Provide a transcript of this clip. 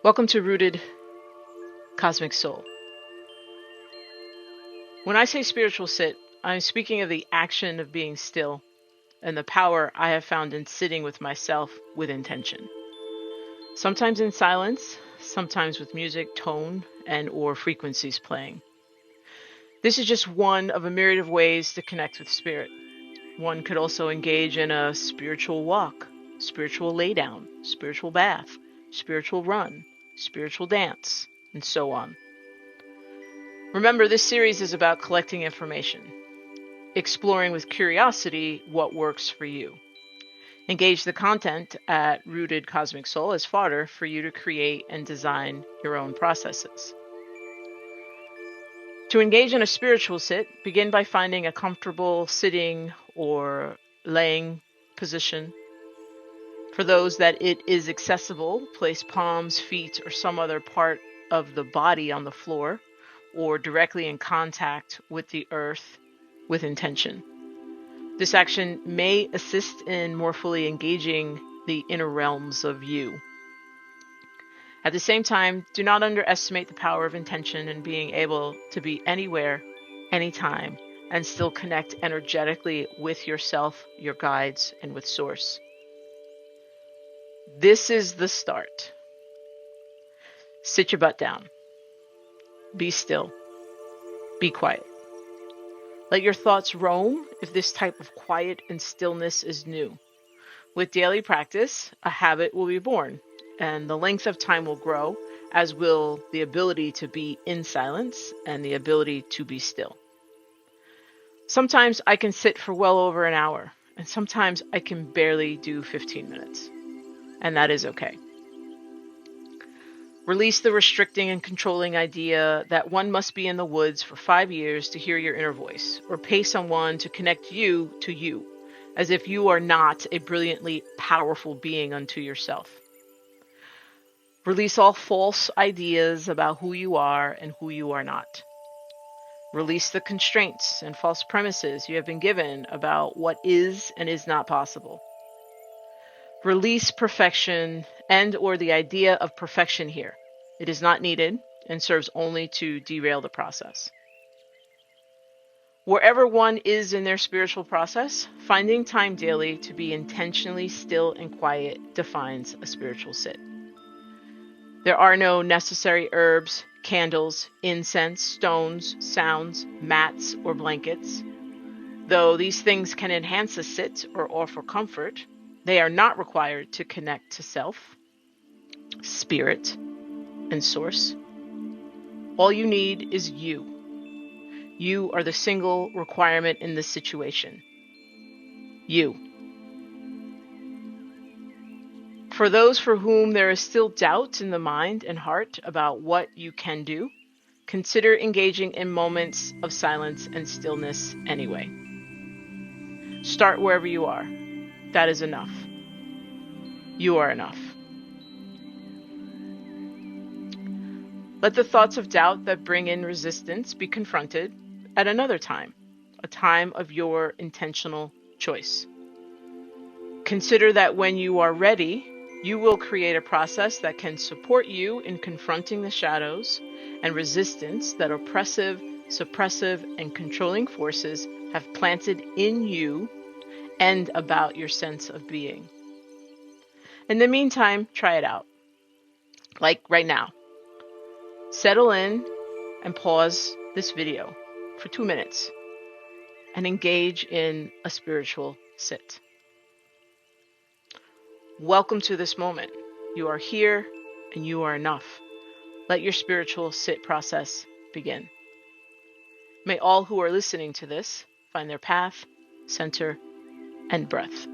Welcome to Rooted Cosmic Soul. When I say spiritual sit, I'm speaking of the action of being still and the power I have found in sitting with myself with intention. Sometimes in silence, sometimes with music, tone, and or frequencies playing. This is just one of a myriad of ways to connect with spirit. One could also engage in a spiritual walk, spiritual lay down, spiritual bath, spiritual run, spiritual dance, and so on. Remember, this series is about collecting information, exploring with curiosity what works for you. Engage the content at Rooted Cosmic Soul as fodder for you to create and design your own processes. To engage in a spiritual sit, begin by finding a comfortable sitting or laying position. For those that it is accessible, place palms, feet, or some other part of the body on the floor or directly in contact with the earth with intention. This action may assist in more fully engaging the inner realms of you. At the same time, do not underestimate the power of intention and being able to be anywhere, anytime, and still connect energetically with yourself, your guides, and with Source. This is the start. Sit your butt down. Be still. Be quiet. Let your thoughts roam if this type of quiet and stillness is new. With daily practice, a habit will be born, and the length of time will grow, as will the ability to be in silence and the ability to be still. Sometimes I can sit for well over an hour, and sometimes I can barely do 15 minutes. And that is okay. Release the restricting and controlling idea that one must be in the woods for 5 years to hear your inner voice, or pay someone to connect you to you, as if you are not a brilliantly powerful being unto yourself. Release all false ideas about who you are and who you are not. Release the constraints and false premises you have been given about what is and is not possible. Release perfection and or the idea of perfection here. It is not needed and serves only to derail the process. Wherever one is in their spiritual process, finding time daily to be intentionally still and quiet defines a spiritual sit. There are no necessary herbs, candles, incense, stones, sounds, mats, or blankets. Though these things can enhance a sit or offer comfort, they are not required to connect to self, spirit, and source. All you need is you. You are the single requirement in this situation. You. For those for whom there is still doubt in the mind and heart about what you can do, consider engaging in moments of silence and stillness anyway. Start wherever you are. That is enough. You are enough. Let the thoughts of doubt that bring in resistance be confronted at another time, a time of your intentional choice. Consider that when you are ready, you will create a process that can support you in confronting the shadows and resistance that oppressive, suppressive, and controlling forces have planted in you and about your sense of being. In the meantime, try it out. Like right now. Settle in and pause this video for 2 minutes and engage in a spiritual sit. Welcome to this moment. You are here and you are enough. Let your spiritual sit process begin. May all who are listening to this find their path, center, and breath.